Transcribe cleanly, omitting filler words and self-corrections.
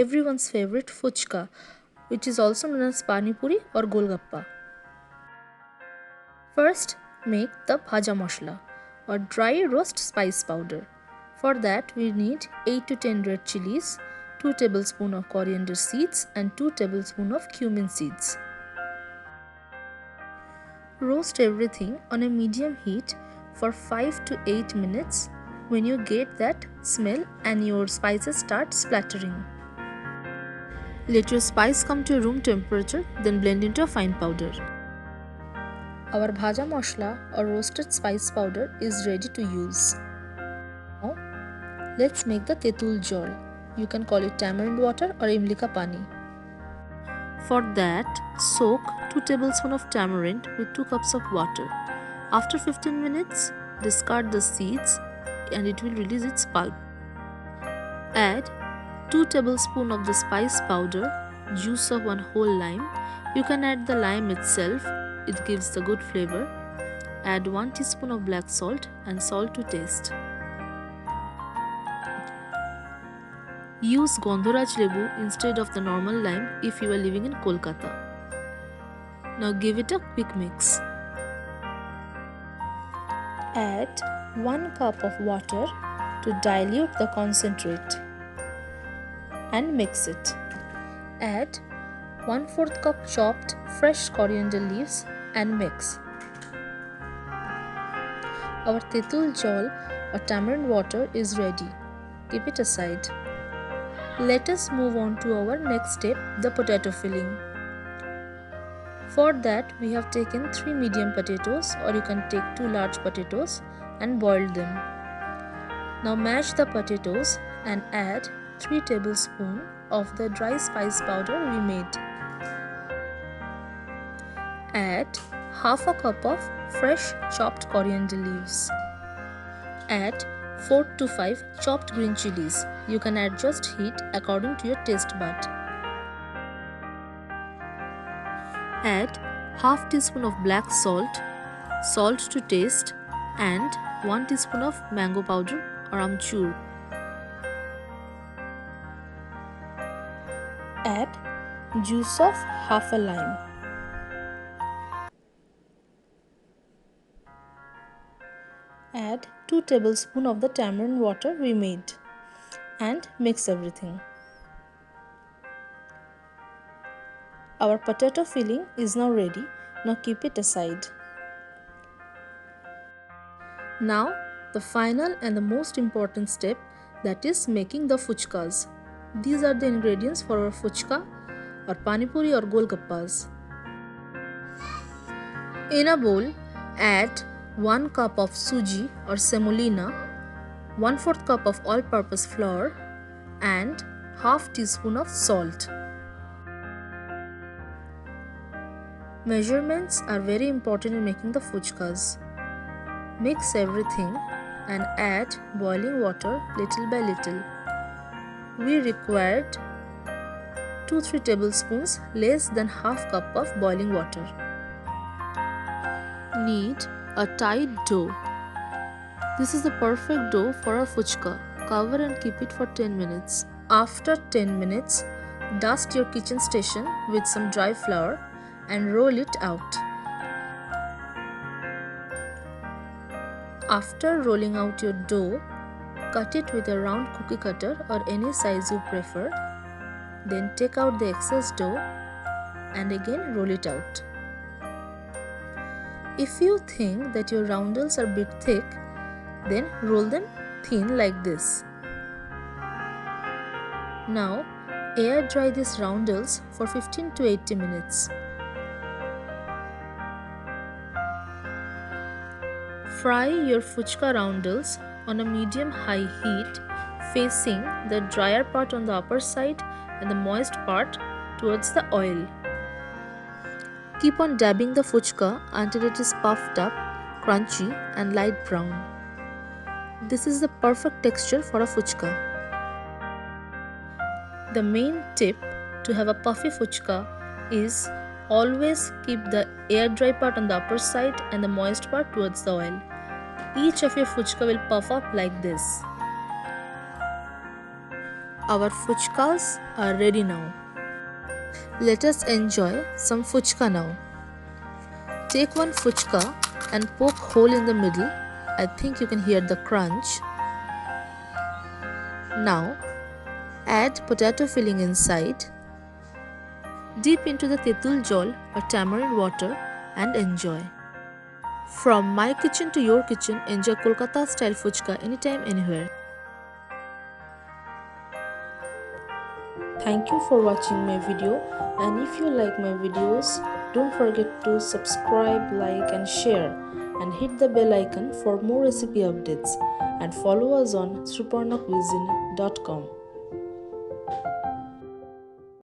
everyone's favorite fuchka, which is also known as pani puri or golgappa. First, make the bhaja masala or dry roast spice powder. For that, we need 8 to 10 red chilies, 2 tablespoons of coriander seeds and 2 tablespoons of cumin seeds. Roast everything on a medium heat for 5 to 8 minutes. When you get that smell and your spices start splattering, let your spice come to room temperature, then blend into a fine powder. Our bhaja masala or roasted spice powder is ready to use. Now, let's make the tetul jol. You can call it tamarind water or imlika pani. For that, soak 2 tablespoons of tamarind with 2 cups of water. After 15 minutes, discard the seeds and it will release its pulp. Add 2 tablespoons of the spice powder, juice of 1 whole lime. You can add the lime itself, it gives the good flavor. Add 1 teaspoon of black salt and salt to taste. Use Gandharaj lebu instead of the normal lime if you are living in Kolkata. Now give it a quick mix. Add 1 cup of water to dilute the concentrate and mix it. Add 1/4 cup chopped fresh coriander leaves and mix. Our tetul jol or tamarind water is ready. Keep it aside. Let us move on to our next step, the potato filling. For that, we have taken 3 medium potatoes, or you can take 2 large potatoes and boiled them. Now mash the potatoes and add 3 tablespoons of the dry spice powder we made. Add half a cup of fresh chopped coriander leaves. Add 4 to 5 chopped green chilies. You can adjust heat according to your taste bud. Add half teaspoon of black salt, salt to taste and 1 teaspoon of mango powder or amchur. Add juice of half a lime. Add 2 tablespoons of the tamarind water we made and mix everything. Our potato filling is now ready. Now keep it aside. Now the final and the most important step, that is making the fuchkas. These are the ingredients for our fuchka or pani puri or golgappas. In a bowl, add 1 cup of suji or semolina, 1/4 cup of all-purpose flour and half teaspoon of salt. Measurements are very important in making the fuchkas. Mix everything and add boiling water little by little. We required 2-3 tablespoons, less than half cup of boiling water. Need a tight dough. This is the perfect dough for a fuchka. Cover and keep it for 10 minutes. After 10 minutes, dust your kitchen station with some dry flour and roll it out. After rolling out your dough, cut it with a round cookie cutter or any size you prefer. Then take out the excess dough and again roll it out. If you think that your roundels are a bit thick, then roll them thin like this. Now air dry these roundels for 15 to 80 minutes. Fry your fuchka roundels on a medium-high heat, facing the drier part on the upper side and the moist part towards the oil. Keep on dabbing the fuchka until it is puffed up, crunchy and light brown. This is the perfect texture for a fuchka. The main tip to have a puffy fuchka is always keep the air dry part on the upper side and the moist part towards the oil. Each of your fuchka will puff up like this. Our fuchkas are ready now. Let us enjoy some fuchka now. Take one fuchka and poke hole in the middle. I think you can hear the crunch. Now add potato filling inside. Dip into the tetul jol or tamarind water and enjoy. From my kitchen to your kitchen, enjoy Kolkata style fuchka anytime, anywhere. Thank you for watching my video, and if you like my videos, don't forget to subscribe, like and share, and hit the bell icon for more recipe updates, and follow us on sriparnacuisine.com.